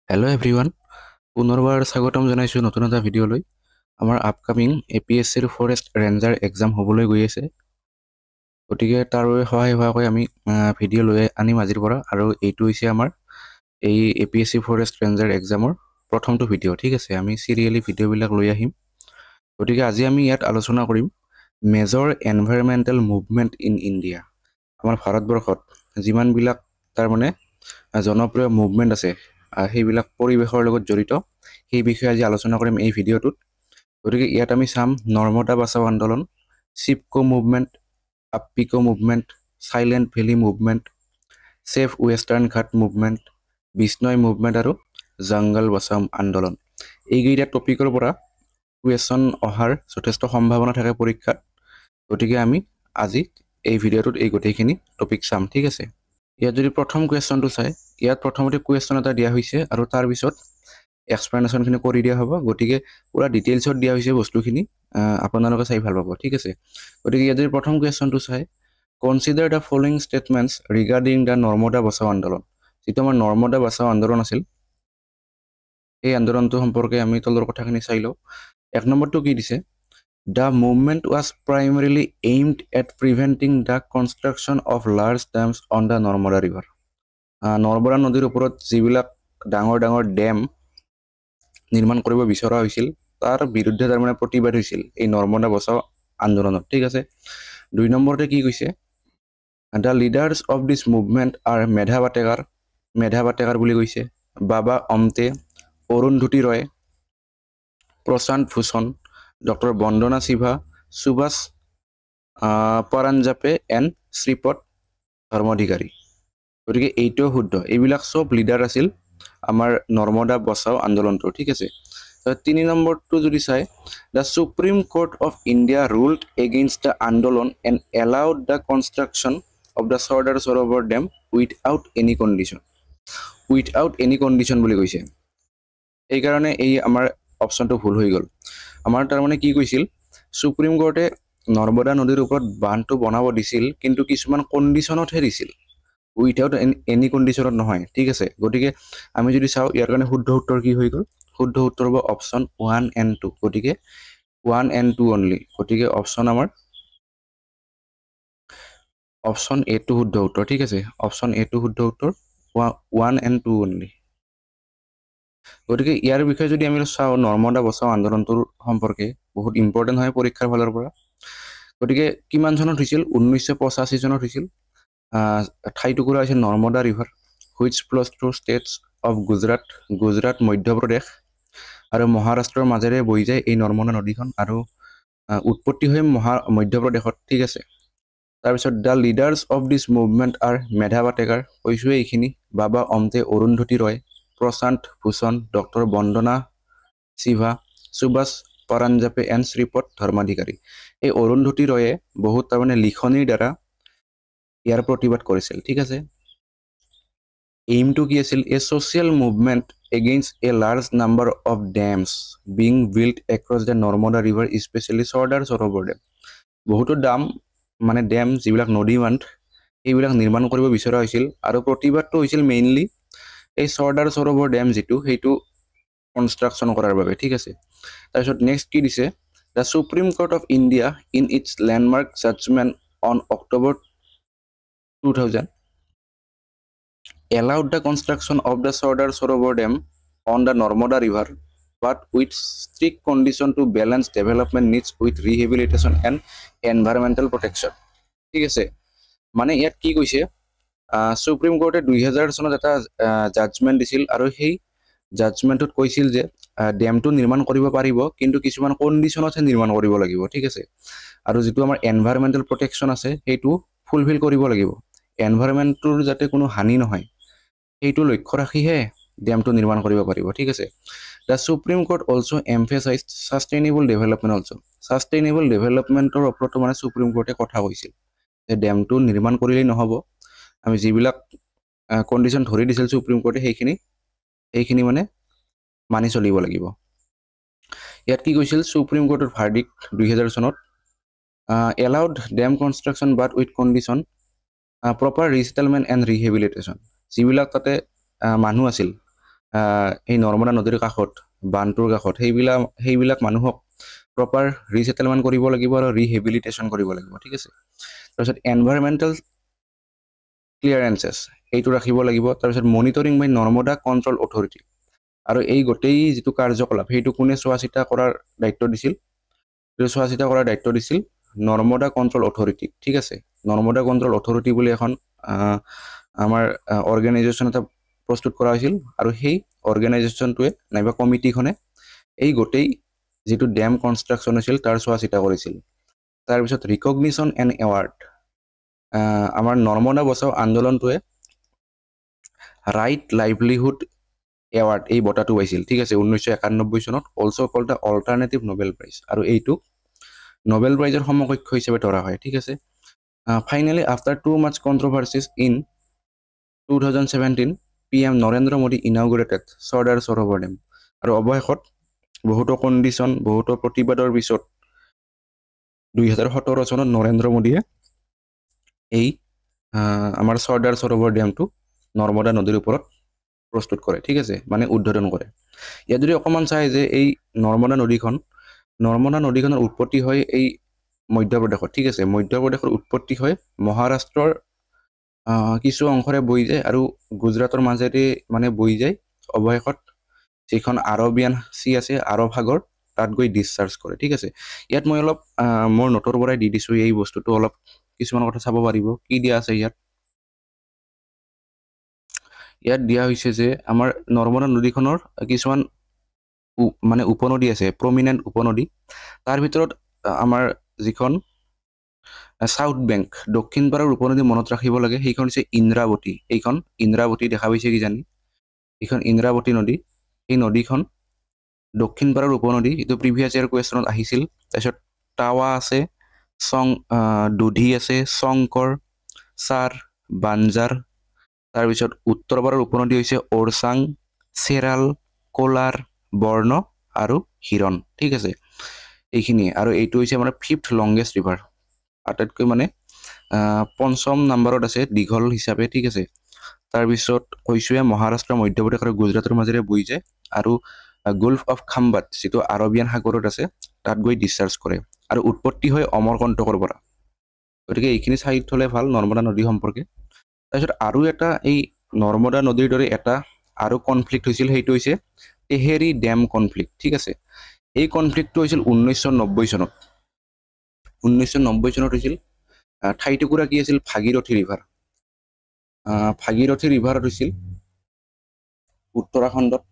Hello' everyone, পুনৰবাৰ স্বাগতম জনাইছোঁ নতুন এটা ভিডিঅ'লৈ। আমাৰ আপকামিং APSCৰ ফৰেষ্ট ৰেঞ্জাৰ এক্সাম হ'বলৈ গৈ আছে। গতিকে তাৰ বাবে সহায় হোৱাকৈ আমি ভিডিঅ' লৈ আনিম আজিৰ পৰা। আৰু এইটো হৈছে আমাৰ এই APSC ফৰেষ্ট ৰেঞ্জাৰ এক্সামৰ প্ৰথমটো ভিডিঅ'। ঠিক আছে, আমি চিৰিয়েলি ভিডিঅ'বিলাক লৈ আহিম। গতিকে আজি আমি ইয়াত আলোচনা কৰিম major environmental movement in India. আমাৰ ভাৰতবৰ্ষত যিমানবিলাক তাৰমানে জনপ্ৰিয় মুভমেণ্ট আছে, সেইবিলাক পৰিৱেশৰ লগত জড়িত, সেই বিষয়ে আজি আলোচনা কৰিম এই ভিডিঅ'টোত। গতিকে ইয়াত আমি চাম Narmada Bachao Andolan, Chipko movement, Appiko movement, Silent Valley movement, save Western Ghat movement, Bishnoi movement আৰু জংগল বাচাও আন্দোলন। এইকেইটা টপিকৰ পৰা কুৱেশ্যন অহাৰ যথেষ্ট সম্ভাৱনা থাকে পৰীক্ষাত। গতিকে আমি আজি এই ভিডিঅ'টোত এই গোটেইখিনি টপিক চাম। ঠিক আছে, ইয়াত যদি প্ৰথম কুৱেশ্যনটো চাই, ইয়াত প্ৰথমতে কুৱেশ্যন এটা দিয়া হৈছে আৰু তাৰপিছত এক্সপ্লেনেশ্যনখিনি কৰি দিয়া হ'ব। গতিকে পুৰা ডিটেইলছত দিয়া হৈছে বস্তুখিনি, আপোনালোকে চাই ভাল পাব। ঠিক আছে, গতিকে ইয়াত যদি প্ৰথম কুৱেশ্যনটো চাই, consider the following statements regarding the Narmada Bachao Andolan. যিটো আমাৰ নৰ্মদা বাচাও আন্দোলন আছিল, এই আন্দোলনটো সম্পৰ্কে আমি তলৰ কথাখিনি চাই লওঁ। এক নম্বৰটো কি দিছে, the movement was primarily aimed at preventing the construction of large dams on the Narmada river. Narmada নদীৰ ওপৰত যিবিলাক ডাঙৰ ডাঙৰ ডেম নিৰ্মাণ কৰিব বিচৰা হৈছিল, তাৰ বিৰুদ্ধে তাৰমানে প্ৰতিবাদ হৈছিল এই নৰ্মদা বচাও আন্দোলনত। ঠিক আছে, 2 নম্বৰতে কি কৈছে, the leaders of this movement are Medha Patkar বুলি কৈছে, বাবা অমতে, অৰুন্ধতী ৰয়, প্ৰশান্ত ভূষণ, ডক্টৰ বন্দনা শিভা, সুভাষ পৰাঞ্জাপে এণ্ড শ্ৰীপদ ধৰ্মাধিকাৰী। গতিকে এইটোও শুদ্ধ, এইবিলাক চব লিডাৰ আছিল আমাৰ নৰ্মদা বচাও আন্দোলনটোৰ। ঠিক আছে, 3 নম্বৰটো যদি চাই, the Supreme Court of India ruled against the Andolan and allowed the construction of the Sardar Sarovar dam without any condition. Without any condition বুলি কৈছে, সেইকাৰণে এই আমাৰ অপশ্যনটো ভুল হৈ গ'ল। আমাৰ তাৰমানে কি কৈছিল, সুপ্ৰিম কোৰ্টে নৰ্মদা নদীৰ ওপৰত বান্ধটো বনাব দিছিল, কিন্তু কিছুমান কণ্ডিশ্যনতহে দিছিল, উইথআউট এনি কণ্ডিশ্যনত নহয়। ঠিক আছে, গতিকে আমি যদি চাওঁ ইয়াৰ কাৰণে শুদ্ধ উত্তৰ কি হৈ গ'ল, শুদ্ধ উত্তৰ হ'ব অপশ্যন 1 and 2। গতিকে 1 and 2 অনলি। গতিকে অপশ্যন আমাৰ অপশ্যন এটো শুদ্ধ উত্তৰ। ঠিক আছে, অপশ্যন এটো শুদ্ধ উত্তৰ, 1 and 2 অনলি। গতিকে ইয়াৰ বিষয়ে যদি আমি চাওঁ, নৰ্মদা বচাও আন্দোলনটোৰ সম্পৰ্কে বহুত ইম্পৰ্টেণ্ট হয় পৰীক্ষাৰ ফালৰ পৰা। গতিকে কিমান চনত হৈছিল, 1985 চনত হৈছিল। ঠাইটুকুৰা হৈছে Narmada river, which flows through states of Gujarat, Madhya Pradesh আৰু মহাৰাষ্ট্ৰৰ মাজেৰে বৈ যায় এই নৰ্মদা নদীখন, আৰু উৎপত্তি হৈ মধ্যপ্ৰদেশত। ঠিক আছে, তাৰপিছত the leaders of this movement are Medha Patkar, কৈছোৱে এইখিনি, বাবা অমতে, অৰুন্ধতী ৰয়, প্ৰশান্ত ভূষণ, ডক্টৰ বন্দনা শিভা, সুভাষ পৰাঞ্জাপে এণ্ড শ্ৰীপদ ধৰ্মাধিকাৰী। এই অৰুন্ধতী ৰয়ে বহুত তাৰমানে লিখনিৰ দ্বাৰা ইয়াৰ প্ৰতিবাদ কৰিছিল। ঠিক আছে, এইমটো কি আছিল, a social movement against a large number of dams being build across the Narmada river, specially Sardar Sarovar dam. বহুতো ডেম যিবিলাক নদী বান্ধ, সেইবিলাক নিৰ্মাণ কৰিব বিচৰা হৈছিল, আৰু প্ৰতিবাদটো হৈছিল মেইনলি এই চৰ্দাৰ সৰোবৰ ডেম যিটো, সেইটো কনষ্ট্ৰাকশ্যন কৰাৰ বাবে। ঠিক আছে, তাৰপিছত নেক্সট কি দিছে, the Supreme Court of India in its landmark judgement on October 2000 allowed the construction of the Sardar Sarovar Dam on the Narmada River, but with strict condition to balance development needs with rehabilitation and environmental protection. ঠিক আছে, মানে ইয়াত কি কৈছে, supreme কোৰ্টে 2000 চনত এটা judgement দিছিল, আৰু সেই জাজমেণ্টত কৈছিল যে ডেমটো নিৰ্মাণ কৰিব পাৰিব, কিন্তু কিছুমান কণ্ডিশ্যনতহে নিৰ্মাণ কৰিব লাগিব। ঠিক আছে, আৰু যিটো আমাৰ এনভাইৰমেণ্টেল প্ৰটেকশ্যন আছে, সেইটো ফুলফিল কৰিব লাগিব। এনভাইৰমেণ্টটোৰ যাতে কোনো হানি নহয়, সেইটো লক্ষ্য ৰাখিহে ডেমটো নিৰ্মাণ কৰিব পাৰিব। ঠিক আছে, the Supreme Court also' emphasize sustainable development also'. Sustainable ডেভেলপমেণ্টৰ ওপৰতো মানে সুপ্ৰিম কোৰ্টে কথা কৈছিল যে ডেমটো নিৰ্মাণ কৰিলেই নহ'ব, আমি যিবিলাক কণ্ডিশ্যন ধৰি দিছিল সুপ্ৰিম কোৰ্টে, সেইখিনি মানে মানি চলিব লাগিব। ইয়াত কি কৈছিল, সুপ্ৰিম কোৰ্টৰ ভাৰ্ডিক্ট 2000 চনত, allowed dam construction but with condition proper resettlement and rehabilitation. যিবিলাক তাতে মানুহ আছিল, এই নৰ্মদা নদীৰ কাষত বানটোৰ কাষত সেইবিলাক মানুহক প্ৰপাৰ ৰিছেটেলমেণ্ট কৰিব লাগিব আৰু ৰিহেবিলিটেশ্যন কৰিব লাগিব, ঠিক আছে। তাৰপিছত এনভাইৰমেণ্টেল ক্লিয়াৰেঞ্চেছ এইটো ৰাখিব লাগিব। তাৰপিছত মনিটৰিং বাই নৰ্মদা কণ্ট্ৰল অথৰিটি, আৰু এই গোটেই যিটো কাৰ্যকলাপ সেইটো কোনে চোৱা চিতা কৰাৰ দায়িত্ব দিছিল, নৰ্মদা কণ্ট্ৰল অথৰিটিক, ঠিক আছে। নৰ্মদা কণ্ট্ৰল অথৰিটি বুলি এখন আমাৰ অৰ্গেনাইজেশ্যন এটা প্ৰস্তুত কৰা হৈছিল, আৰু সেই অৰ্গেনাইজেশ্যনটোৱে নাইবা কমিটিখনে এই গোটেই যিটো ডেম কনষ্ট্ৰাকশ্যন হৈছিল তাৰ চোৱা চিতা কৰিছিল। তাৰপিছত ৰিকগনিশ্যন এণ্ড এৱাৰ্ড, আমাৰ নৰ্মদা বচাও আন্দোলনটোৱে ৰাইট লাইভলিহুড এৱাৰ্ড এই বঁটাটো পাইছিল, ঠিক আছে, 1991 চনত, also' called the alternative Nobel prize, আৰু এইটো নোবেল প্ৰাইজৰ সমকক্ষ হিচাপে ধৰা হয়, ঠিক আছে। Finally after too much controversies in 2017 PM Narendra Modi inaugurated Sardar Sarovar dam, আৰু অৱশেষত বহুতো কণ্ডিশ্যন বহুতো প্ৰতিবাদৰ পিছত 2017 চনত নৰেন্দ্ৰ মোদীয়ে এই আমাৰ চৰ্দাৰ সৰোবৰ ডেমটো নৰ্মদা নদীৰ ওপৰত প্ৰস্তুত কৰে, ঠিক আছে, মানে উদ্বোধন কৰে। ইয়াত যদি অকণমান চাই যে এই নৰ্মদা নদীখনৰ উৎপত্তি হয় এই মধ্যপ্ৰদেশত, ঠিক আছে। মধ্যপ্ৰদেশৰ উৎপত্তি হয় মহাৰাষ্ট্ৰৰ কিছু অংশৰে বৈ যায় আৰু গুজৰাটৰ মাজেৰে মানে বৈ যায়, অৱশেষত যিখন আৰবিয়ান চি আছে, আৰৱ সাগৰ, তাত গৈ ডিছচাৰ্জ কৰে, ঠিক আছে। ইয়াত মই অলপ মোৰ নোটৰ পৰাই দি দিছোঁ এই বস্তুটো, অলপ কিছুমান কথা চাব পাৰিব। কি দিয়া আছে ইয়াত দিয়া হৈছে যে আমাৰ নৰ্মদা নদীখনৰ কিছুমান মানে উপনদী আছে, প্ৰমিনেণ্ট উপনদী। তাৰ ভিতৰত আমাৰ যিখন চাউথ বেংক দক্ষিণ পাৰৰ উপনদী মনত ৰাখিব লাগে, সেইখন হৈছে ইন্দ্ৰাৱতী। এইখন ইন্দ্ৰাৱতী দেখা পাইছে কিজানি, এইখন ইন্দ্ৰাৱতী নদী। এই নদীখন দক্ষিণ পাৰৰ উপনদী, এইটো প্ৰিভিয়াছ ইয়াৰ কুৱেশ্যনত আহিছিল। তাৰপিছত টাৱা আছে, দুধি আছে, শংকৰ, চাৰ, বাঞ্জাৰ। তাৰপিছত উত্তৰ পাৰৰ উপনদী হৈছে ওৰচাং, চেৰাল, কোলাৰ, বৰ্ণ আৰু হিৰণ, ঠিক আছে। এইখিনিয়ে, আৰু এইটো হৈছে আমাৰ 5th লংগেষ্ট ৰিভাৰ, আটাইতকৈ মানে 5ম নম্বৰত আছে দীঘল হিচাপে, ঠিক আছে। তাৰপিছত কৈছোঁৱে মহাৰাষ্ট্ৰ, মধ্যপ্ৰদেশ আৰু গুজৰাটৰ মাজেৰে বৈ যায়, আৰু গল্ফ অফ খাম্বাত যিটো আৰবিয়ান সাগৰত আছে তাত গৈ ডিছচাৰ্জ কৰে, আৰু উৎপত্তি হয় অমৰকণ্টকৰ পৰা। গতিকে এইখিনি চাই থ'লে ভাল নৰ্মদা নদী সম্পৰ্কে। তাৰপিছত আৰু এটা এই নৰ্মদা নদীৰ দৰে এটা আৰু কনফ্লিক্ট হৈছিল, সেইটো হৈছে টেহেৰী ডেম কনফ্লিক্ট, ঠিক আছে। এই কনফ্লিক্টটো হৈছিল 1990 চনত। 1990 চনত হৈছিল। ঠাইটুকুৰা কি আছিল? ভাগীৰথী ৰিভাৰ। ভাগীৰথী ৰিভাৰত হৈছিল উত্তৰাখণ্ডত।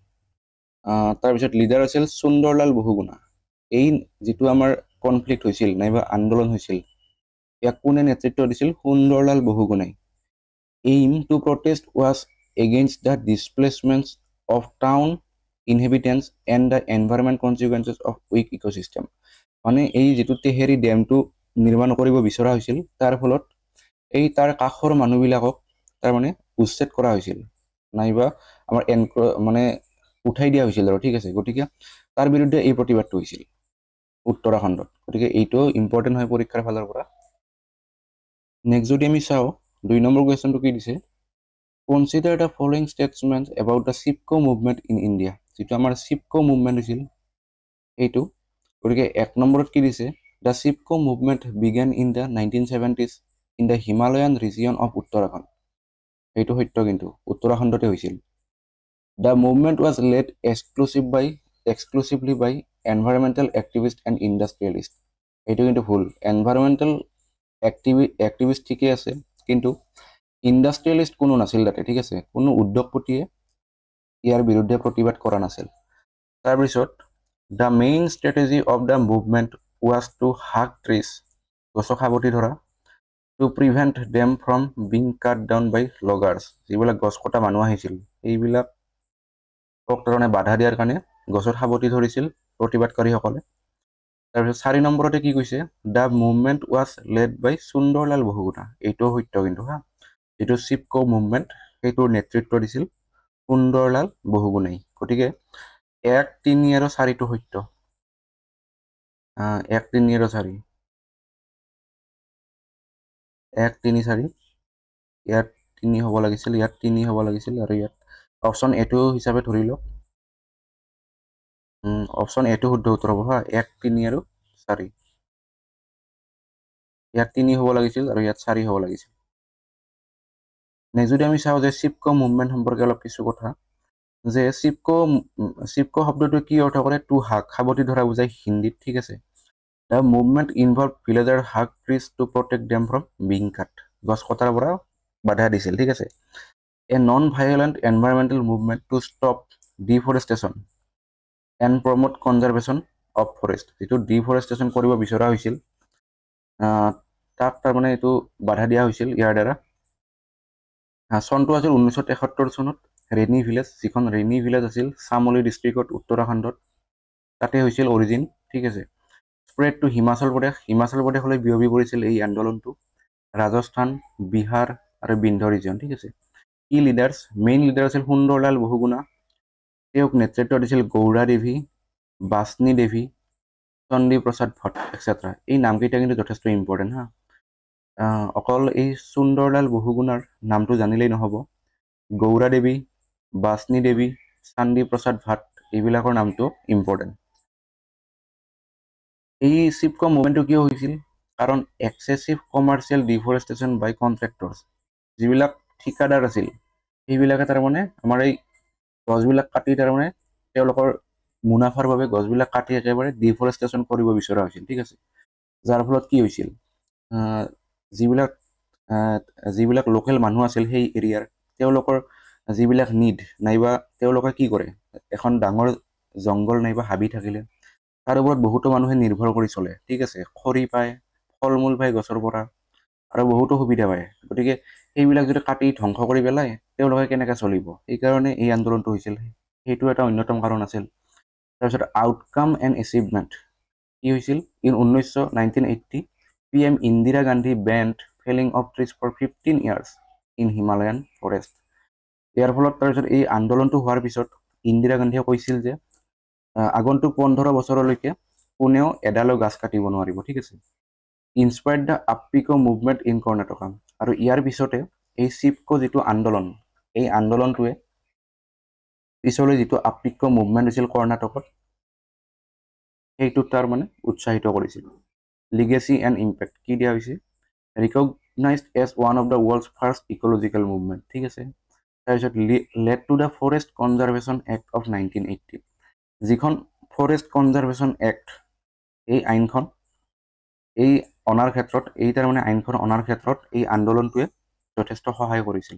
তাৰপিছত লিডাৰ আছিল সুন্দৰলাল বহুগুণা। এই যিটো আমাৰ কনফ্লিক্ট হৈছিল নাইবা আন্দোলন হৈছিল, ইয়াক কোনে নেতৃত্ব দিছিল? সুন্দৰলাল বহুগুণাই। Aim to protest was against the displacement of town inhabitants and the environment consequences of weak ecosystem. মানে এই যিটো টেহেৰী ডেমটো নিৰ্মাণ কৰিব বিচৰা হৈছিল, তাৰ ফলত এই তাৰ কাষৰ মানুহবিলাকক তাৰমানে উচ্ছেদ কৰা হৈছিল, নাইবা আমাৰ মানে উঠাই দিয়া হৈছিল আৰু, ঠিক আছে। গতিকে তাৰ বিৰুদ্ধে এই প্ৰতিবাদটো হৈছিল উত্তৰাখণ্ডত। গতিকে এইটো ইম্পৰ্টেণ্ট হয় পৰীক্ষাৰ ফালৰ পৰা। নেক্সট যদি আমি চাওঁ 2 নম্বৰ কুৱেশ্যনটো কি দিছে? Consider the following statement about the Chipko movement in India. যিটো আমাৰ চিপকো মুভমেণ্ট হৈছিল এইটো। গতিকে 1 নম্বৰত কি দিছে? The Chipko movement began in the 1970s in the Himalayan region of Uttarakhand. এইটো সত্য, কিন্তু উত্তৰাখণ্ডতে হৈছিল। The movement was led exclusively by environmental activist and industrialist. এইটো কিন্তু ভুল। এনভাইৰনমেণ্টেল এক্টিভিষ্ট ঠিকেই আছে, কিন্তু ইণ্ডাষ্ট্ৰিয়েলিষ্ট কোনো নাছিল তাতে, ঠিক আছে। কোনো উদ্যোগপতিয়ে ইয়াৰ বিৰুদ্ধে প্ৰতিবাদ কৰা নাছিল। তাৰপিছত the main strategy of the movement was to hug trees, গছক সাৱটি ধৰা, to prevent them from being cut down by loggers. যিবিলাক গছ কটা মানুহ আহিছিল এইবিলাক কাৰণে বাধা দিয়াৰ কাৰণে গছৰ সাৱটি ধৰিছিল প্ৰতিবাদকাৰীসকলে। তাৰপিছত 4 নম্বৰতে কি কৈছে? The movement was led by Sundarlal Bahuguna. এইটোও সত্য কিন্তু হা। যিটো চিপকো মুভমেণ্ট সেইটোৰ নেতৃত্ব দিছিল সুন্দৰলাল বহুগুণাই। গতিকে 1, 3 আৰু 4টো সত্য। 1, 3 আৰু 4, 1, 3, 4, ইয়াত 3 হ'ব লাগিছিল, ইয়াত 3 হ'ব লাগিছিল, আৰু ইয়াত অপশ্যন এটো হিচাপে ধৰি লওক অপশ্যন এটো শুদ্ধ উত্তৰ হ'ব হা 1 3 আৰু 4 ইয়াত 3 হ'ব লাগিছিল আৰু ইয়াত 4 হ'ব লাগিছিল নেক্সট যদি আমি চাওঁ যে চিপকো মুভমেণ্ট সম্পৰ্কে অলপ কিছু কথা যে চিপকো শব্দটো কি অৰ্থ কৰে টু হাক সাৱটি ধৰা বুজায় হিন্দীত ঠিক আছে The movement involved villager hug trees to protect them from being cut. গছ কটাৰ পৰা বাধা দিছিল ঠিক আছে A non-violent environmental movement to stop deforestation and promote conservation of forest. যিটো ডিফৰেষ্টেশ্যন কৰিব বিচৰা হৈছিল তাক তাৰমানে এইটো বাধা দিয়া হৈছিল ইয়াৰ দ্বাৰা চনটো আছিল 1973 চনত ৰেনী ভিলেজ যিখন ৰেনী ভিলেজ আছিল চামলি ডিষ্ট্ৰিক্টত উত্তৰাখণ্ডত তাতে হৈছিল অৰিজিন ঠিক আছে স্প্ৰেড টু হিমাচল প্ৰদেশলৈ বিয়পি পৰিছিল এই আন্দোলনটো ৰাজস্থান বিহাৰ আৰু বিন্ধ্য ৰিজন ঠিক আছে কি লিডাৰ্ছ মেইন লিডাৰ আছিল সুন্দৰলাল বহুগুণা তেওঁক নেতৃত্ব দিছিল গৌৰা দেৱী বাচনি দেৱী চণ্ডী প্ৰসাদ ভট্ট এক্সেট্ৰা এই নামকেইটা কিন্তু যথেষ্ট ইম্পৰ্টেণ্ট হা অকল এই সুন্দৰলাল বহুগুণাৰ নামটো জানিলেই নহ'ব গৌৰা দেৱী বাচনি দেৱী চণ্ডী প্ৰসাদ ভট্ট এইবিলাকৰ নামটো ইম্পৰ্টেণ্ট এই চিপকো মুভমেণ্টটো কিয় হৈছিল কাৰণ এক্সেচিভ কমাৰ্চিয়েল ডিফৰেষ্টেশ্যন বাই কণ্ট্ৰেক্টৰ্ছ যিবিলাক ঠিকাদাৰ আছিল সেইবিলাকে তাৰমানে আমাৰ এই গছবিলাক কাটি তাৰমানে তেওঁলোকৰ মুনাফাৰ বাবে গছবিলাক কাটি একেবাৰে ডিফৰেষ্টেশ্যন কৰিব বিচৰা হৈছিল ঠিক আছে যাৰ ফলত কি হৈছিল যিবিলাক লোকেল মানুহ আছিল সেই এৰিয়াৰ তেওঁলোকৰ যিবিলাক নিড নাইবা তেওঁলোকে কি কৰে এখন ডাঙৰ জংঘল নাইবা হাবি থাকিলে তাৰ ওপৰত বহুতো মানুহে নিৰ্ভৰ কৰি চলে ঠিক আছে খৰি পায় ফল মূল পায় গছৰ পৰা আৰু বহুতো সুবিধা পায় গতিকে সেইবিলাক যদি কাটি ধ্বংস কৰি পেলায় তেওঁলোকে কেনেকৈ চলিব সেইকাৰণে এই আন্দোলনটো হৈছিল সেইটো এটা অন্যতম কাৰণ আছিল তাৰপিছত আউটকাম এণ্ড এচিভমেণ্ট কি হৈছিল in 1980 PM Indira Gandhi banned felling of trees for 15 years in Himalayan forest ইয়াৰ ফলত তাৰপিছত এই আন্দোলনটো হোৱাৰ পিছত ইন্দিৰা গান্ধীয়ে কৈছিল যে আগন্তুক 15 বছৰলৈকে কোনেও এডালো গাছ কাটিব নোৱাৰিব ঠিক আছে inspired the Appiko movement in Karnataka আৰু ইয়াৰ পিছতে এই চিপকো যিটো আন্দোলন এই আন্দোলনটোৱে পিছলৈ যিটো আপ্পিকো মুভমেণ্ট হৈছিল কৰ্ণাটকত সেইটোত তাৰ মানে উৎসাহিত কৰিছিল লিগেচি এণ্ড ইম্পেক্ট কি দিয়া হৈছে recognized as one of the world's first ecological movement ঠিক আছে তাৰপিছত led to the forest conservation act of 1980 যিখন ফৰেষ্ট কনজাৰ্ভেশ্যন এক্ট এই আইনখন এই অনাৰ ক্ষেত্ৰত এই তাৰমানে আইনখন অনাৰ ক্ষেত্ৰত এই আন্দোলনটোৱে যথেষ্ট সহায় কৰিছিল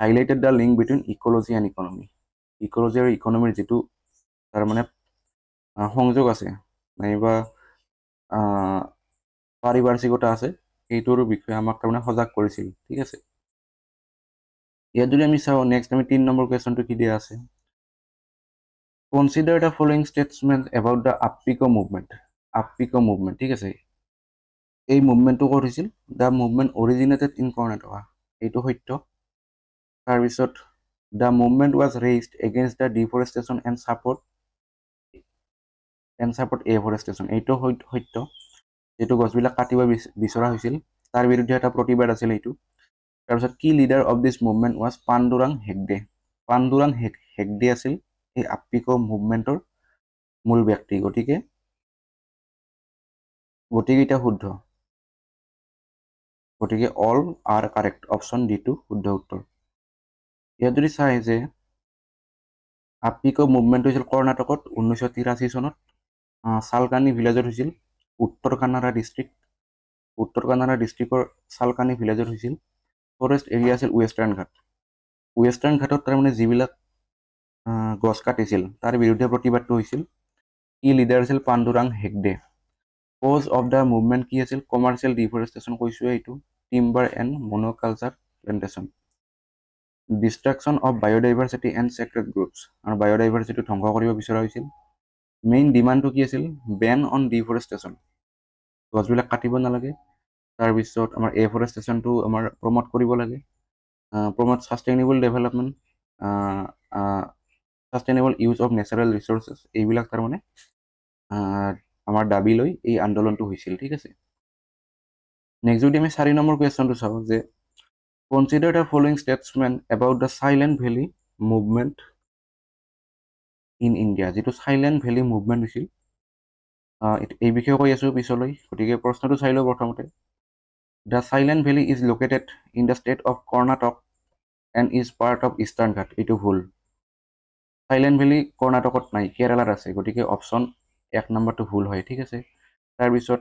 highlighted the link between ecology and economy ecology আৰু ইকনমিৰ যিটো তাৰমানে সংযোগ আছে নাইবা পাৰিপাৰ্শ্বিকতা আছে সেইটোৰ বিষয়ে আমাক তাৰমানে সজাগ কৰিছিল ঠিক আছে ইয়াত যদি আমি চাওঁ নেক্সট আমি 3 নম্বৰ কুৱেশ্যনটো কি দিয়া আছে consider the following statement about the Appiko movement ঠিক আছে এই মুভমেণ্টটো ক'ত হৈছিল the movement originated in Karnataka এইটো সত্য তাৰপিছত the movement was raised against the deforestation and support afforestation এইটো সত্য যিটো গছবিলাক কাটিব বিচৰা হৈছিল তাৰ বিৰুদ্ধে এটা প্ৰতিবাদ আছিল এইটো তাৰপিছত কি leader of this movement was Pandurang Hegde আছিল এই আপ্পিকো মুভমেণ্টৰ মূল ব্যক্তি গতিকে গোটেইকেইটা শুদ্ধ গতিকে অল আৰ কাৰেক্ট অপশ্যন ডিটো শুদ্ধ উত্তৰ ইয়াত যদি চাই যে আপ্পিকো মুভমেণ্ট হৈছিল কৰ্ণাটকত 1983 চনত চালকানি ভিলেজত হৈছিল উত্তৰ কান্নাড়া ডিষ্ট্ৰিক্টৰ চালকানি ভিলেজত হৈছিল ফৰেষ্ট এৰিয়া আছিল ৱেষ্টাৰ্ণ ঘাটত তাৰমানে যিবিলাক গছ কাটিছিল তাৰ বিৰুদ্ধে প্ৰতিবাদটো হৈছিল কি লিডাৰ আছিল Pandurang Hegde cause of the movement কি আছিল কমাৰ্চিয়েল ডিফৰেষ্টেশ্যন কৈছোৱে এইটো timber and monoculture plantation destruction of biodiversity and sacred groups আৰু বায়'ডাইভাৰ্চিটি ধ্বংস কৰিব বিচৰা হৈছিল মেইন ডিমাণ্ডটো কি আছিল বেন অন ডিফৰেষ্টেশ্যন গছবিলাক কাটিব নালাগে তাৰপিছত আমাৰ এফৰেষ্টেশ্যনটো আমাৰ প্ৰমোট কৰিব লাগে promote sustainable development sustainable use of natural resources এইবিলাক তাৰমানে আমাৰ দাবী লৈ এই আন্দোলনটো হৈছিল ঠিক আছে নেক্সট যদি আমি 4 নম্বৰ কুৱেশ্যনটো চাওঁ যে consider the following statement about the Silent Valley movement in India, যিটো চাইলেণ্ট ভেলী মুভমেণ্ট হৈছিল, এই বিষয়ে কৈ আছোঁ পিছলৈ। গতিকে প্ৰশ্নটো চাই লওঁ প্ৰথমতে। The Silent Valley is located in the state of Karnataka and is part of eastern ঘাট। এইটো ভুল। চাইলেণ্ট ভেলী কৰ্ণাটকত নাই, কেৰালাত আছে। গতিকে অপশ্যন 1 নম্বৰটো ভুল হয়। ঠিক আছে। তাৰপিছত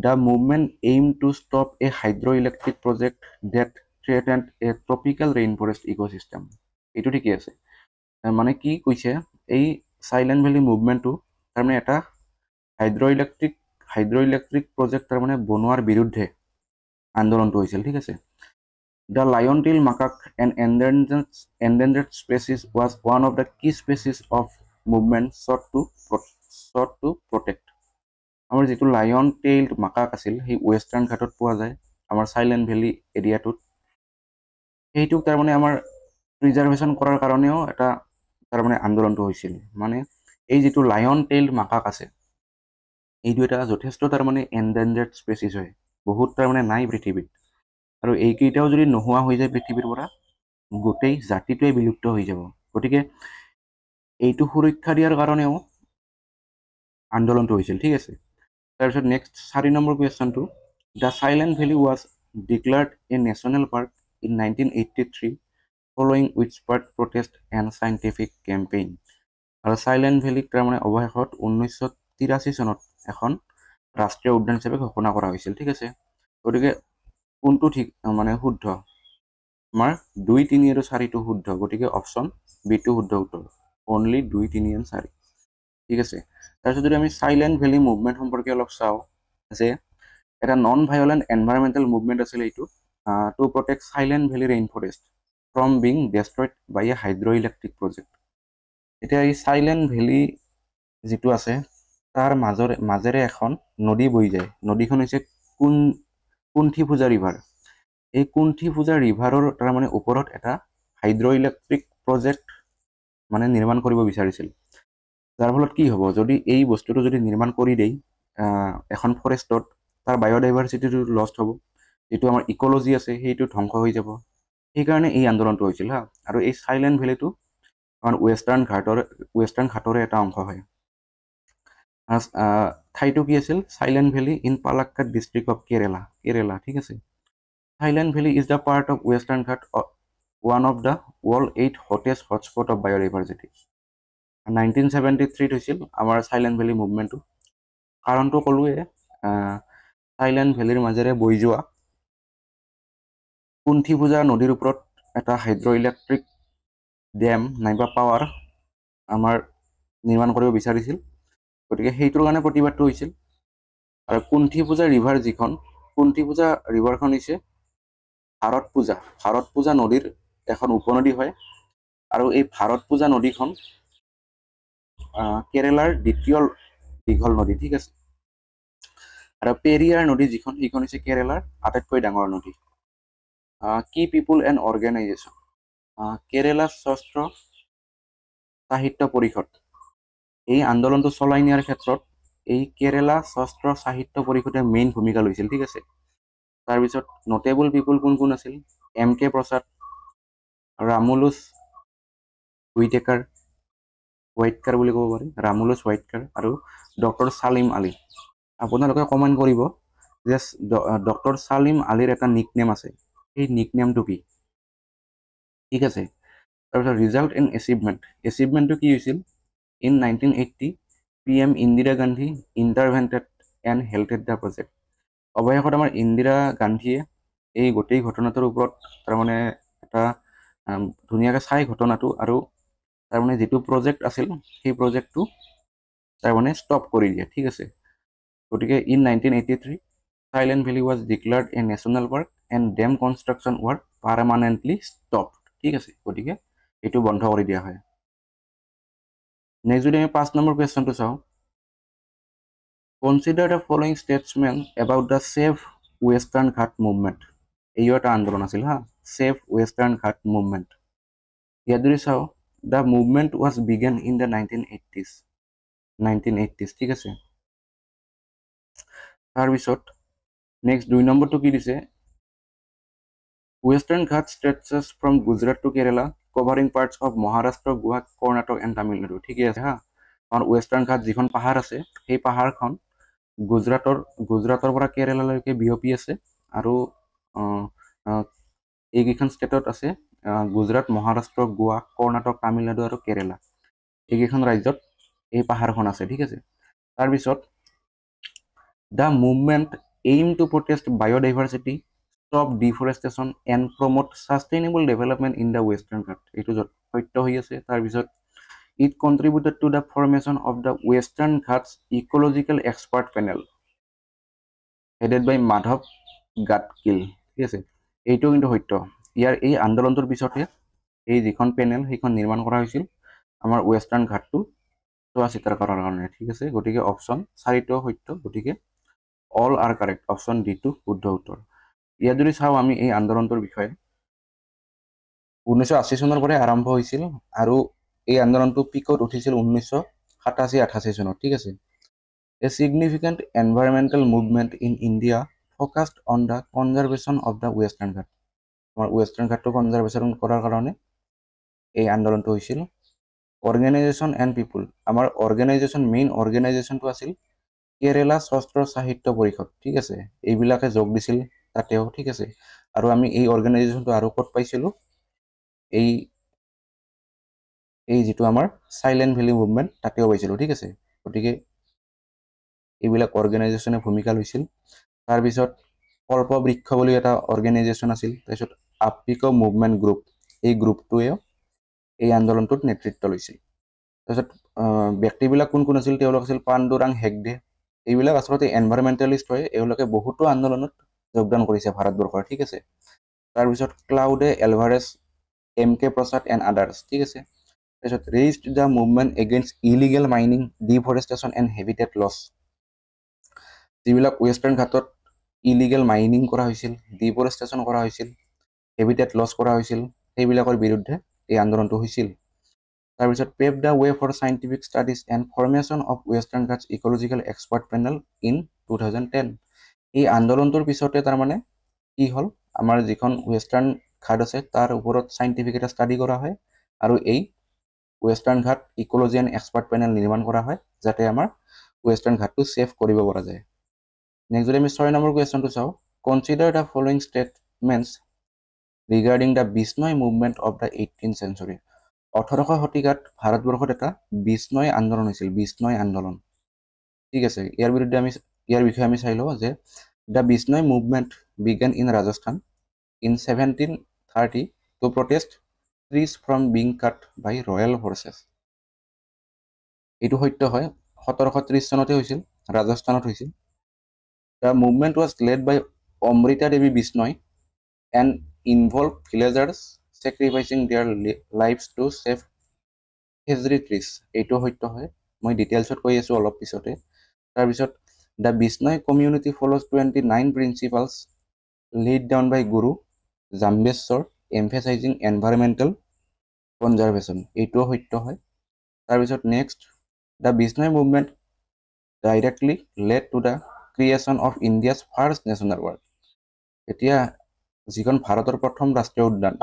the movement aim to stop a hydro' electric project that threatened a tropical rain forest ecosystem. এইটো ঠিকেই আছে। মানে কি কৈছে, এই চাইলেণ্ট ভেলী মুভমেণ্টটো তাৰমানে এটা হাইড্ৰ' ইলেক্ট্ৰিক প্ৰজেক্ট তাৰমানে বনোৱাৰ বিৰুদ্ধে আন্দোলনটো হৈছিল। ঠিক আছে। The lion tail macaque an endangered species was one of the key species of movement sought to protect. আমাৰ যিটো লায়ন টেইলড মাকাক আছিল, সেই ৱেষ্টাৰ্ণ ঘাটত পোৱা যায়, আমাৰ চাইলেণ্ট ভেলী এৰিয়াটোত। সেইটোক তাৰমানে আমাৰ প্ৰিজাৰ্ভেশ্যন কৰাৰ কাৰণেও এটা তাৰমানে আন্দোলনটো হৈছিল। মানে এই যিটো লায়ন টেইলড মাকাক আছে, এইটো এটা যথেষ্ট তাৰমানে এনডেঞ্জাৰ্ড স্পেচিছ হয়, বহুত তাৰমানে নাই পৃথিৱীত। আৰু এইকেইটাও যদি নোহোৱা হৈ যায় পৃথিৱীৰ পৰা, গোটেই জাতিটোৱে বিলুপ্ত হৈ যাব। গতিকে এইটো সুৰক্ষা দিয়াৰ কাৰণেও আন্দোলনটো হৈছিল। ঠিক আছে। তাৰপিছত নেক্সট 4 নম্বৰ কুৱেশ্যনটো, the Silent Valley was declared a national park in 1983 following widespread protest and scientific campaign. আৰু চাইলেণ্ট ভেলীক তাৰমানে অৱশেষত 1983 চনত এখন ৰাষ্ট্ৰীয় উদ্যান হিচাপে ঘোষণা কৰা হৈছিল। ঠিক আছে। গতিকে কোনটো ঠিক মানে শুদ্ধ? আমাৰ 2, 3 আৰু 4টো শুদ্ধ। গতিকে অপশ্যন বিটো শুদ্ধ উত্তৰ, অনলি 2, 3 and 4। ঠিক আছে। তাৰপিছত যদি আমি চাইলেণ্ট ভেলী মুভমেণ্ট সম্পৰ্কে অলপ চাওঁ, যে এটা নন ভায়লেণ্ট এনভাইৰমেণ্টেল মুভমেণ্ট আছিলে এইটো, to protect Silent Valley rain forest from being destroyed by a hydro' electric project. এতিয়া এই চাইলেণ্ট ভেলী যিটো আছে, তাৰ মাজেৰে এখন নদী বৈ যায়। নদীখন হৈছে কুণ্ঠিফুজা ৰিভাৰ। এই কুণ্ঠিফুজা ৰিভাৰৰ তাৰমানে ওপৰত এটা হাইড্ৰ' ইলেক্ট্ৰিক প্ৰজেক্ট মানে নিৰ্মাণ কৰিব বিচাৰিছিল। যাৰ ফলত কি হ'ব, যদি এই বস্তুটো যদি নিৰ্মাণ কৰি দেই এখন ফৰেষ্টত, তাৰ বায়'ডাইভাৰ্চিটিটো লষ্ট হ'ব, যিটো আমাৰ ইক'লজি আছে সেইটো ধ্বংস হৈ যাব। সেইকাৰণে এই আন্দোলনটো হৈছিল হা। আৰু এই চাইলেণ্ট ভেলীটো আমাৰ ৱেষ্টাৰ্ণ ঘাটৰে এটা অংশ হয়। ঠাইটো কি আছিল? Silent Valley in Palakkad district of Kerala. ঠিক আছে। Silent Valley is the part of Western Ghat, one of the world 8 hottest hotspot of biodiversity. 1973 হৈছিল আমাৰ চাইলেণ্ট ভেলী মুভমেণ্টটো। কাৰণটো ক'লোৱে, চাইলেণ্ট ভেলীৰ মাজেৰে বৈ যোৱা কুণ্ঠিফুজা নদীৰ ওপৰত এটা হাইড্ৰ' ইলেক্ট্ৰিক ডেম নাইবা পাৱাৰ আমাৰ নিৰ্মাণ কৰিব বিচাৰিছিল। গতিকে সেইটোৰ কাৰণে প্ৰতিবাদটো হৈছিল। আৰু কুণ্ঠিফুজা ৰিভাৰখন হৈছে ভাৰতপূজা নদীৰ এখন উপনদী হয়। আৰু এই ভাৰতপূজা নদীখন কেৰেলাৰ দ্বিতীয় দীঘল নদী। ঠিক আছে। আৰু পেৰিয়াৰ নদী যিখন, সেইখন হৈছে কেৰেলাৰ আটাইতকৈ ডাঙৰ নদী। কি পিপুল এণ্ড অৰ্গেনাইজেশ্যন। কেৰেলা শাস্ত্ৰ সাহিত্য পৰিষদ। এই আন্দোলনটো চলাই নিয়াৰ ক্ষেত্ৰত এই কেৰেলা শাস্ত্ৰ সাহিত্য পৰিষদে মেইন ভূমিকা লৈছিল। ঠিক আছে। তাৰপিছত নটেবল পিপুল কোন কোন আছিল? MK প্ৰসাদ, ৰামুলুছ হুইটেকাৰ বুলি ক'ব পাৰি, ৰামুলুছ হুইটেকাৰ, আৰু ডক্টৰ ছালিম আলী। আপোনালোকে কমেণ্ট কৰিব যে ডক্টৰ ছালিম আলীৰ এটা নিকনেম আছে, সেই নিকনেমটো কি? ঠিক আছে। তাৰপিছত ৰিজাল্ট এণ্ড এচিভমেণ্টটো কি হৈছিল? In 1980 PM Indira Gandhi intervened and halted the project. অৱশেষত আমাৰ ইন্দিৰা গান্ধীয়ে এই গোটেই ঘটনাটোৰ ওপৰত তাৰমানে এটা ধুনীয়াকৈ চাই ঘটনাটো, আৰু তাৰমানে যিটো প্ৰজেক্ট আছিল সেই প্ৰজেক্টটো তাৰমানে ষ্টপ কৰি দিয়ে। ঠিক আছে। গতিকে in 1983 Silent Valley was declared a national park and dam construction were permanently stop. ঠিক আছে। গতিকে এইটো বন্ধ কৰি দিয়া হয়। নেক্সট যদি আমি 5 নম্বৰ কুৱেশ্যনটো চাওঁ, consider the following Statesman about the save western Ghat movement. এইও এটা আন্দোলন আছিল হা, ছেভ ৱেষ্টাৰ্ণ ঘাট মুভমেণ্ট। ইয়াত যদি চাওঁ, the movement was began in the 1980s। ঠিক আছে। তাৰপিছত নেক্সট 2 নম্বৰটো কি দিছে? Western Ghat stretches from Gujarat to Kerala covering parts of Maharashtra, Goa, Karnataka and Tamil Nadu. ঠিক আছে হা আমাৰ ওয়েস্টাৰ্ণ ঘাট যিখন পাহাৰ আছে সেই পাহাৰখন গুজৰাটৰ পৰা কেৰেলালৈকে বিয়পি আছে আৰু এইকেইখন ষ্টেটত আছে গুজৰাট, মহাৰাষ্ট্ৰ, গোৱা, কৰ্ণাটক, তামিলনাডু আৰু কেৰেলা। এইকেইখন ৰাজ্যত এই পাহাৰখন আছে। ঠিক আছে, তাৰপিছত the movement aim to protect biodiversity, stop deforestation and promote sustainable development in the western Ghat. এইটো সত্য হৈ আছে। তাৰপিছত it contributed to the formation of the Western Ghats Ecological Expert Panel headed by Madhav Gadkil. ঠিক আছে, এইটো কিন্তু সত্য। ইয়াৰ এই আন্দোলনটোৰ পিছতে এই যিখন পেনেল সেইখন নিৰ্মাণ কৰা হৈছিল আমাৰ ৱেষ্টাৰ্ণ ঘাটটো চোৱা চিতাৰ কৰাৰ কাৰণে। ঠিক আছে, গতিকে অপশ্যন 4টো সত্য, গতিকে all R correct, option D টো শুদ্ধ উত্তৰ। ইয়াত যদি চাওঁ আমি এই আন্দোলনটোৰ বিষয়ে 1980 চনৰ পৰাই আৰম্ভ হৈছিল আৰু এই আন্দোলনটো পিকত উঠিছিল 1987-88 চনত। ঠিক আছে, a significant environmental movement in India focused on the conservation of the Western Ghat. আমাৰ ৱেষ্টাৰ্ণ ঘাটটো কনজাৰভেশ্যন কৰাৰ কাৰণে এই আন্দোলনটো হৈছিল। অৰ্গেনাইজেশ্যন এণ্ড পিপুল, আমাৰ মেইন অৰ্গেনাইজেশ্যনটো আছিল কেৰেলা শাস্ত্ৰ সাহিত্য পৰিষদ। ঠিক আছে, এইবিলাকে যোগ দিছিল তাতেও। ঠিক আছে, আৰু আমি এই অৰ্গেনাইজেশ্যনটো আৰু ক'ত পাইছিলোঁ, এই যিটো আমাৰ চাইলেণ্ট ভেলী মুভমেণ্ট তাতেও পাইছিলোঁ। ঠিক আছে, গতিকে এইবিলাক অৰ্গেনাইজেশ্যনে ভূমিকা লৈছিল। তাৰপিছত কল্পবৃক্ষ বুলি এটা অৰ্গেনাইজেশ্যন আছিল। তাৰপিছত আপ্পিকো মুভমেণ্ট গ্ৰুপ, এই গ্ৰুপটোৱেও এই আন্দোলনটোত নেতৃত্ব লৈছিল। তাৰপিছত ব্যক্তিবিলাক কোন কোন আছিল, তেওঁলোক আছিল পাণ্ডুৰাং হেগডে। এইবিলাক আচলতে এনভাইৰমেণ্টেলিষ্ট হয়, এওঁলোকে বহুতো আন্দোলনত যোগদান কৰিছে ভাৰতবৰ্ষৰ। ঠিক আছে, তাৰপিছত Claude Alvares, MK Prasad and others. ঠিক আছে, তাৰপিছত raised the movement against illegal mining, deforestation and habitat loss. যিবিলাক ৱেষ্টাৰ্ণ ঘাটত ইলিগেল মাইনিং কৰা হৈছিল, ডিফৰেষ্টেশ্যন কৰা হৈছিল, হেবিটেট লছ কৰা হৈছিল, সেইবিলাকৰ বিৰুদ্ধে এই আন্দোলনটো হৈছিল। তাৰপিছত pave the way for scientific studies and formation of Western Ghats ecological expert panel in 2010। এই আন্দোলনটোৰ পিছতে তাৰমানে কি হ'ল, আমাৰ যিখন ৱেষ্টাৰ্ণ ঘাট আছে তাৰ ওপৰত চাইণ্টিফিক এটা ষ্টাডি কৰা হয় আৰু এই ৱেষ্টাৰ্ণ ঘাট ইকলজি এণ্ড এক্সপাৰ্ট পেনেল নিৰ্মাণ কৰা হয় যাতে আমাৰ ৱেষ্টাৰ্ণ ঘাটটো ছেভ কৰিব পৰা যায়। নেক্সট যদি আমি 6 নম্বৰ কুৱেশ্যনটো চাওঁ, consider the following statements regarding the Bishnoi movement of the 18th century। 18শ শতিকাত ভাৰতবৰ্ষত এটা বিষ্ণই আন্দোলন হৈছিল, বিষ্ণই আন্দোলন। ঠিক আছে, ইয়াৰ বিষয়ে আমি চাই লওঁ যে the Bishnoi movement began in Rajasthan in 1730 to protest trees from being cut by royal forces. এইটো সত্য হয়, 1730 চনতে হৈছিল, ৰাজস্থানত হৈছিল। The movement was led by Amrita Devi Bishnoi and involve villagers sacrificing their lives to save khejri trees. এইটো সত্য হয়, মই ডিটেইলছত কৈ আছোঁ অলপ পিছতে। তাৰপিছত the Bishnoi community follows 29 principles laid down by Guru Jambheshwar emphasizing environmental conservation। এইটোও সত্য হয়। তাৰপিছত next, the Bishnoi movement directly led to the creation of India's first national park. এতিয়া যিখন ভাৰতৰ প্ৰথম ৰাষ্ট্ৰীয় উদ্যান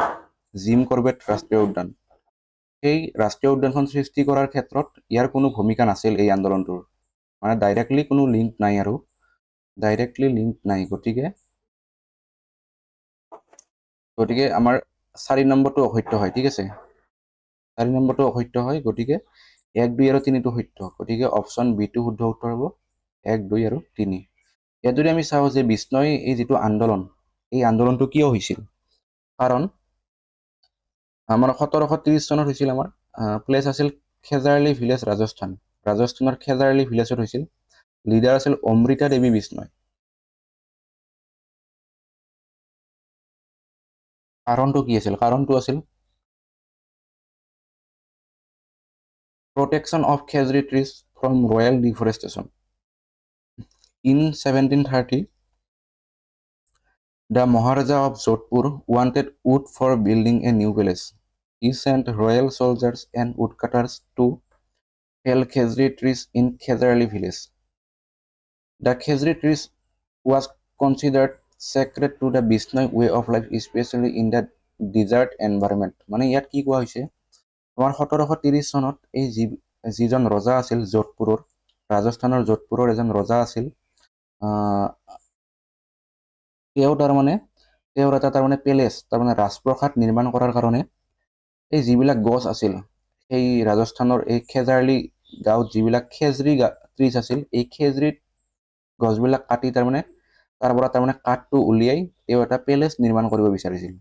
জিম কৰবেট ৰাষ্ট্ৰীয় উদ্যান, সেই ৰাষ্ট্ৰীয় উদ্যানখন সৃষ্টি কৰাৰ ক্ষেত্ৰত ইয়াৰ কোনো ভূমিকা নাছিল এই আন্দোলনটোৰ, মানে ডাইৰেক্টলি কোনো লিংক নাই আৰু ডাইৰেক্টলি লিংক নাই। গতিকে আমাৰ 4 নম্বৰটো অসত্য হয়। ঠিক আছে, 4 নম্বৰটো অসত্য হয়, গতিকে 1, 2 আৰু 3টো সত্য। গতিকে অপশ্যন বি টো শুদ্ধ উত্তৰ হ'ব, 1, 2 আৰু 3। ইয়াত যদি আমি চাওঁ যে বিষ্ণই এই যিটো আন্দোলন, এই আন্দোলনটো কিয় হৈছিল, কাৰণ আমাৰ 1730 চনত হৈছিল, আমাৰ প্লেচ আছিল খেজাৰলি ভিলেজ ৰাজস্থানৰ খেজাৰলি ভিলেজত হৈছিল। লিডাৰ আছিল অমৃতা দেৱী বিষ্ণই। কাৰণটো কি আছিল, কাৰণটো আছিল protection of খেজৰী trees from royal deforestation. In 1730, the Maharaja of Jodhpur wanted wood for building a new palace. He sent royal soldiers and woodcutters to fell খেজৰী trees in Khezarli village. The খেজৰী trees was considered sacred to the Bishnoi way of life, especially in the desert environment. মানে ইয়াত কি কোৱা হৈছে, আমাৰ 1730 চনত এই যিজন ৰজা আছিল যোধপুৰৰ, ৰাজস্থানৰ যোধপুৰৰ এজন ৰজা আছিল, তেওঁ তাৰমানে তেওঁৰ এটা তাৰমানে পেলেচ, তাৰমানে ৰাজপ্ৰসাদ নিৰ্মাণ কৰাৰ কাৰণে এই যিবিলাক গছ আছিল, সেই ৰাজস্থানৰ এই খেজাৰলি গাঁৱত যিবিলাক খেজৰী ট্ৰিজ আছিল, এই খেজৰী গছবিলাক কাটি তাৰমানে তাৰ পৰা তাৰমানে কাঠটো উলিয়াই তেওঁ এটা পেলেচ নিৰ্মাণ কৰিব বিচাৰিছিল।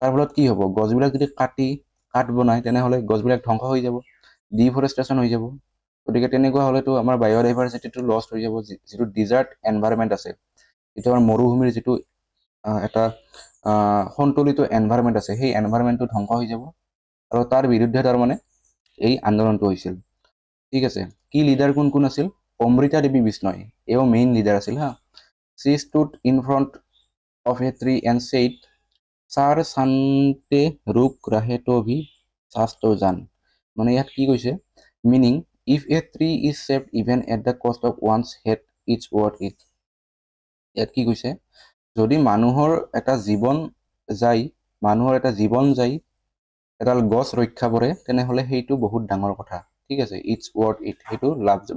তাৰ ফলত কি হ'ব, গছবিলাক যদি কাটি কাঠ বনায় তেনেহ'লে গছবিলাক ধ্বংস হৈ যাব, ডিফৰেষ্টেশ্যন হৈ যাব। গতিকে তেনেকুৱা হ'লেতো আমাৰ বায়'ডাইভাৰ্চিটিটো লছ হৈ যাব। যিটো ডিজাৰ্ট এনভাইৰনমেণ্ট আছে, যিটো আমাৰ মৰুভূমিৰ যিটো এটা সন্তুলিত এনভাইৰনমেণ্ট আছে, সেই এনভাইৰনমেণ্টটো ধ্বংস হৈ যাব। আৰু তাৰ বিৰুদ্ধে তাৰমানে এই আন্দোলনটো হৈছিল। ঠিক আছে, কি লিডাৰ কোন কোন আছিল? অমৃতা দেৱী বিষ্ণয়, এও মেইন লিডাৰ আছিল হা। She stood in front of a tree and said, "Sar sante ruk rahe to bhi sas to jan." মানে ইয়াত কি কৈছে, meaning if a tree is saved even at the cost of one's head it's worth it. ইয়াত কি কৈছে, যদি মানুহৰ এটা জীৱন যায় এডাল গছ ৰক্ষা কৰে তেনেহ'লে সেইটো বহুত ডাঙৰ কথা। ঠিক আছে, ইটছ ৱৰ্থ ইট, সেইটো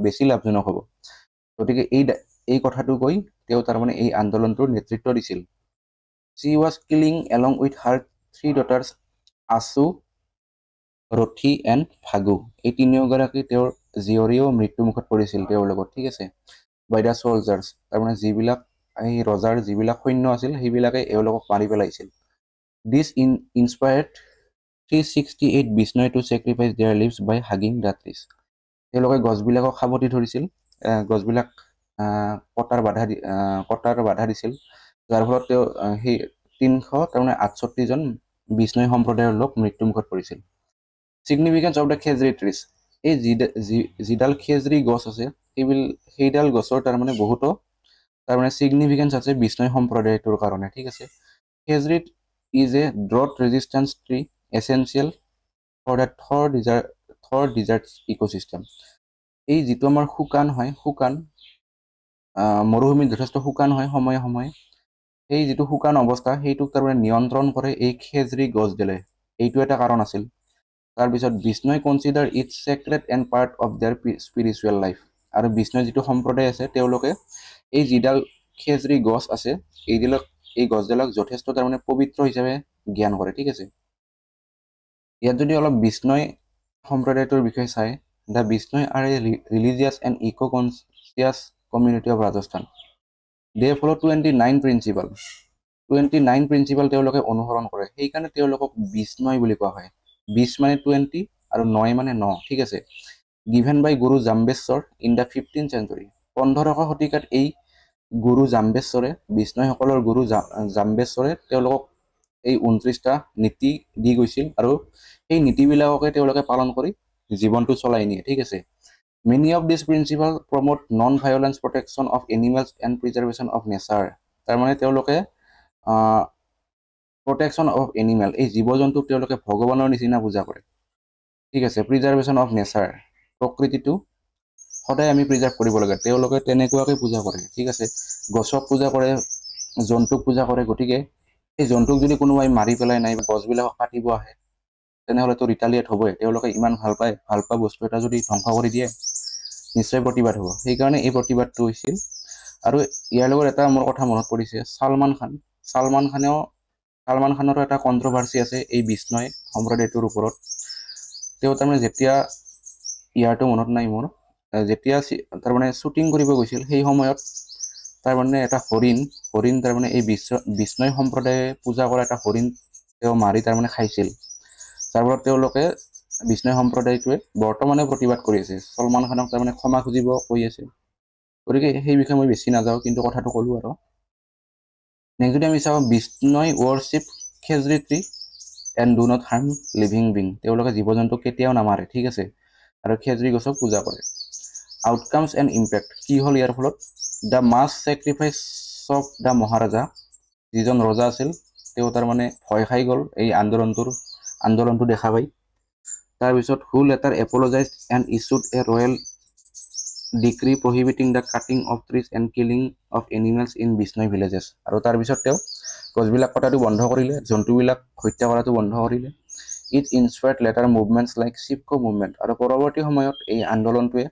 বেছি লাভজনক হ'ব। গতিকে এই কথাটো কৈ তেওঁ তাৰমানে এই আন্দোলনটোৰ নেতৃত্ব দিছিল। She was killing along with her 3 daughters Asu, Rathi and Phagu. এই তিনিওগৰাকী তেওঁৰ জীয়ৰীও মৃত্যুমুখত পৰিছিল তেওঁৰ লগত। ঠিক আছে, বাই দ্য চলজাৰ্ছ, তাৰমানে যিবিলাক এই ৰজাৰ যিবিলাক সৈন্য আছিল সেইবিলাকে এওঁলোকক মাৰি পেলাইছিল। This inspired 368 Bishnoi to sacrifice their lives by hugging the trees. তেওঁলোকে গছবিলাকক সাৱটি ধৰিছিল, গছবিলাক কটাৰ বাধা দিছিল, যাৰ ফলত তেওঁ সেই 368জন বিষ্ণয় সম্প্ৰদায়ৰ লোক মৃত্যুমুখত পৰিছিল। ছিগনিফিকেন্স অফ দ্য খেজৰী ট্ৰিজ, এই যিডাল খেজৰী গছ আছে সেইডাল গছৰ তাৰমানে বহুতো তাৰমানে ছিগনিফিকেন্স আছে বিষ্ণয় সম্প্ৰদায়টোৰ কাৰণে। ঠিক আছে, khejri is a drought resistance tree essential for the Thar desert ecosystem. এই যিটো আমাৰ শুকান মৰুভূমিত যথেষ্ট শুকান হয় সময়ে সময়ে, সেই যিটো শুকান অৱস্থা সেইটোক তাৰমানে নিয়ন্ত্ৰণ কৰে এই খেজৰী গছডালে, এইটো এটা কাৰণ আছিল। তাৰপিছত Bishnoi consider it sacred and part of there spiritual life. আৰু বিষ্ণয় যিটো সম্প্ৰদায় আছে তেওঁলোকে এই যিডাল খেজৰী গছ আছে এই গছডালক যথেষ্ট তাৰমানে পবিত্ৰ হিচাপে জ্ঞান কৰে। ঠিক আছে, ইয়াত যদি অলপ বিষ্ণয় সম্প্ৰদায়টোৰ বিষয়ে চাই, the Bishnoi are a religious and eco' conscious community of Rajasthan. They follow' 29 principal তেওঁলোকে অনুসৰণ কৰে, সেইকাৰণে তেওঁলোকক বিষ্ণয় বুলি কোৱা হয়। 20 মানে 20 আৰু 9 মানে 9। ঠিক আছে, given by Guru Jambheshwar in the 15th century। 1500 শতিকাত এই গুৰু জাম্বেশ্বৰে, বিষ্ণয়সকলৰ গুৰু জাম্বেশ্বৰে তেওঁলোকক এই 29টা নীতি দি গৈছিল, আৰু সেই নীতিবিলাককে তেওঁলোকে পালন কৰি জীৱনটো চলাই নিয়ে। ঠিক আছে, many of this principal promote non violence protection of animals and preservation of nature. তাৰমানে তেওঁলোকে প্ৰটেকশ্যন অফ এনিমেল, এই জীৱ জন্তুক তেওঁলোকে ভগৱানৰ নিচিনা পূজা কৰে। ঠিক আছে, প্ৰিজাৰ্ভেশ্যন অফ নেচাৰ, প্ৰকৃতিটো সদায় আমি প্ৰিজাৰ্ভ কৰিব লাগে, তেওঁলোকে তেনেকুৱাকৈ পূজা কৰে। ঠিক আছে, গছক পূজা কৰে, জন্তুক পূজা কৰে। গতিকে এই জন্তুক যদি কোনোবাই মাৰি পেলাই নাই বা গছবিলাকক কাটিব আহে তেনেহ'লেতো ৰিটালিয়েট হ'বই। তেওঁলোকে ইমান ভাল পোৱা বস্তু এটা যদি ধ্বংস কৰি দিয়ে নিশ্চয় প্ৰতিবাদ হ'ব। সেইকাৰণে এই প্ৰতিবাদটো হৈছিল। আৰু ইয়াৰ লগত এটা মোৰ কথা মনত পৰিছে, ছালমান খানৰো এটা কণ্ট্ৰভাৰ্চি আছে এই বিষ্ণয় সম্প্ৰদায়টোৰ ওপৰত। তেওঁ তাৰমানে যেতিয়া ইয়াৰটো মনত নাই মোৰ, যেতিয়া তাৰমানে শ্বুটিং কৰিব গৈছিল সেই সময়ত তাৰমানে এটা হৰিণ তাৰমানে এই বিষ্ণয় সম্প্ৰদায়ে পূজা কৰা এটা হৰিণ তেওঁ মাৰি তাৰমানে খাইছিল, যাৰ ফলত তেওঁলোকে বিষ্ণয় সম্প্ৰদায়টোৱে বৰ্তমানে প্ৰতিবাদ কৰি আছে, ছলমান খানক তাৰমানে ক্ষমা খুজিব কৈ আছে। গতিকে সেই বিষয়ে মই বেছি নাযাওঁ, কিন্তু কথাটো ক'লোঁ আৰু। নেক্সট যদি আমি চাওঁ, Bishnoi worship khejri tree and do not harm living being. তেওঁলোকে জীৱ জন্তুক কেতিয়াও নামাৰে। ঠিক আছে, আৰু খেজৰী গছক পূজা কৰে। আউটকামছ এণ্ড ইম্পেক্ট, কি হ'ল ইয়াৰ ফলত? The mass sacrifice of the Maharaja, যিজন ৰজা আছিল তেওঁ তাৰমানে ভয় খাই গ'ল এই আন্দোলনটো দেখা পাই। তাৰপিছত who later apologize and issued a royal decree prohibiting the cutting of trees and killing of animals in Bishnoi villages. আৰু তাৰপিছত তেওঁ গছবিলাক কটাটো বন্ধ কৰিলে, জন্তুবিলাক হত্যা কৰাটো বন্ধ কৰিলে। It inspired later movements like Chipko movement. আৰু পৰৱৰ্তী সময়ত এই আন্দোলনটোৱে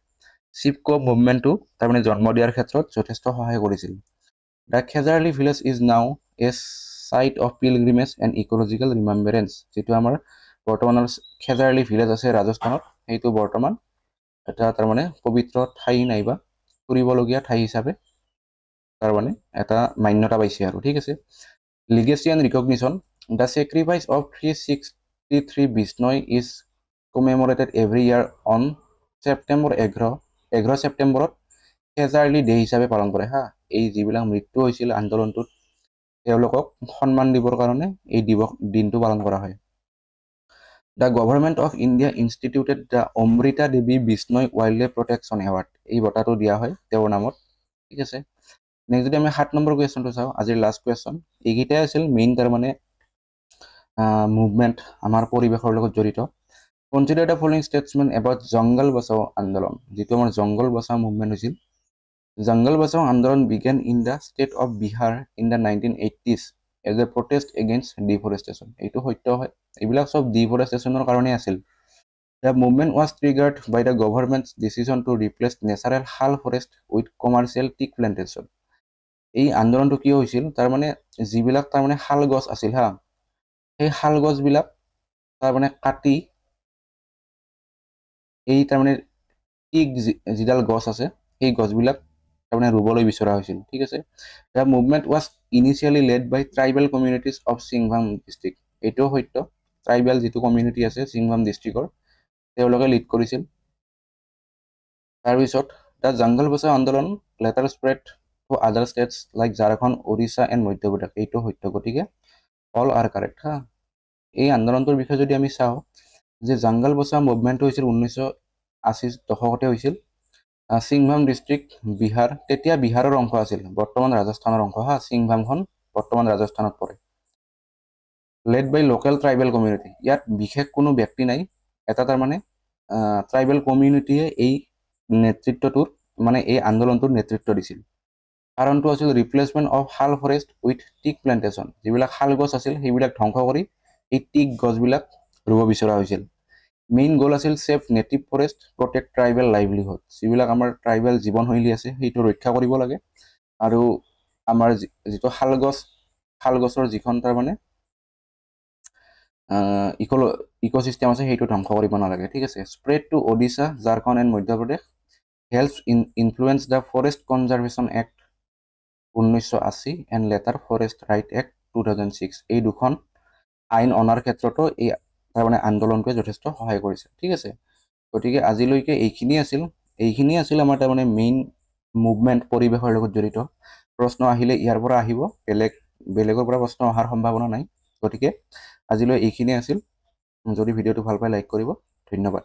চিপকো মুভমেণ্টটো তাৰমানে জন্ম দিয়াৰ ক্ষেত্ৰত যথেষ্ট সহায় কৰিছিল। The খেজাৰলি village is now a site of pilgrimage and ecological remembrance. যিটো আমাৰ বৰ্তমানৰ খেজাৰলি ভিলেজ আছে ৰাজস্থানত, সেইটো বৰ্তমান এটা তাৰমানে পবিত্ৰ ঠাই নাইবা ফুৰিবলগীয়া ঠাই হিচাপে তাৰমানে এটা মান্যতা পাইছে আৰু ঠিক আছে। Legacy and recognition. The sacrifice of 363 Bishnoi is commemorated every year on September 11 ছেপ্টেম্বৰত খেজাৰলি ডে হিচাপে পালন কৰে হা। এই যিবিলাক মৃত্যু হৈছিল আন্দোলনটোত তেওঁলোকক সন্মান দিবৰ কাৰণে এই দিনটো পালন কৰা হয়। The government of India instituted the Amrita Devi Bishnoi wild life protection award. এই বঁটাটো দিয়া হয় তেওঁৰ নামত, ঠিক আছে। নেক্সট যদি আমি 7 নম্বৰ কুৱেশ্যনটো চাওঁ, আজিৰ লাষ্ট কুৱেশ্যন। এইকেইটাই আছিল মেইন তাৰমানে মুভমেণ্ট আমাৰ পৰিৱেশৰ লগত জড়িত। Consider the following statement about Jungle Bachao Andolan. যিটো আমাৰ জংগল বচাও মুভমেণ্ট হৈছিল। Jungle Bachao Andolan began in the state of Bihar in the 1980s as a protest against deforestation. এইটো সত্য হয়, এইবিলাক চব ডিফৰেষ্টেশ্যনৰ কাৰণে আছিল। The movement was triggered by the government's decision to replace natural sal forest with commercial teak plantation. এই আন্দোলনটো কিয় হৈছিল, তাৰমানে যিবিলাক তাৰমানে শাল গছ আছিল হা, সেই শাল গছবিলাক তাৰমানে কাটি এই তাৰমানে টিক যিডাল গছ আছে সেই গছবিলাক তাৰমানে ৰুবলৈ বিচৰা হৈছিল, ঠিক আছে। The movement was initially led by tribal communities of Singhbhum district. এইটোও সত্য, ট্ৰাইবেল যিটো কমিউনিটি আছে চিংভাম ডিষ্ট্ৰিক্টৰ তেওঁলোকে লিড কৰিছিল। তাৰপিছত দ্য জংগল বচাও আন্দোলন লেটাৰ স্প্ৰেড টু আদাৰ states like Jharkhand, Orissa and Madhya Pradesh. এইটো সত্য, গতিকে অল আৰ কাৰেক্ট হা। এই আন্দোলনটোৰ বিষয়ে যদি আমি চাওঁ, যে জংগল বচাও মুভমেণ্টটো হৈছিল 1980 দশকতে হৈছিল। চিংভাম ডিষ্ট্ৰিক্ট বিহাৰ, তেতিয়া বিহাৰৰ অংশ আছিল, বৰ্তমান ৰাজস্থানৰ অংশ হা। চিংভামখন বৰ্তমান ৰাজস্থানত পৰে। Led by local tribal community. ইয়াত বিশেষ কোনো ব্যক্তি নাই, এটা তাৰমানে ট্ৰাইবেল কমিউনিটিয়ে এই নেতৃত্বটোৰ মানে এই আন্দোলনটোৰ নেতৃত্ব দিছিল। কাৰণটো আছিল ৰিপ্লেচমেণ্ট অফ শাল ফৰেষ্ট উইথ টিক প্লেণ্টেশ্যন। যিবিলাক শাল গছ আছিল সেইবিলাক ধ্বংস কৰি এই টিক গছবিলাক ৰুব বিচৰা হৈছিল। মেইন গ'ল আছিল save native forest, protect tribal livelihood. যিবিলাক আমাৰ ট্ৰাইবেল জীৱনশৈলী আছে সেইটো ৰক্ষা কৰিব লাগে, আৰু আমাৰ যিটো শাল গছৰ যিখন তাৰমানে ইক'চিষ্টেম আছে সেইটো ধ্বংস কৰিব নালাগে, ঠিক আছে। Spread to Odisha, Jharkhand and Madhya Pradesh. Help influence the forest conservation act 1980 and later forest right act 2006। এই দুখন আইন অনাৰ ক্ষেত্ৰতো এই তাৰমানে আন্দোলনটোৱে যথেষ্ট সহায় কৰিছে, ঠিক আছে। গতিকে আজিলৈকে এইখিনি আছিল আমাৰ তাৰমানে মেইন মুভমেণ্ট পৰিৱেশৰ লগত জড়িত। প্ৰশ্ন আহিলে ইয়াৰ পৰা আহিব, বেলেগৰ পৰা প্ৰশ্ন অহাৰ সম্ভাৱনা নাই। গতিকে আজিলৈ এইখিনিয়ে আছিল। যদি ভিডিঅ'টো ভাল পায় লাইক কৰিব। ধন্যবাদ।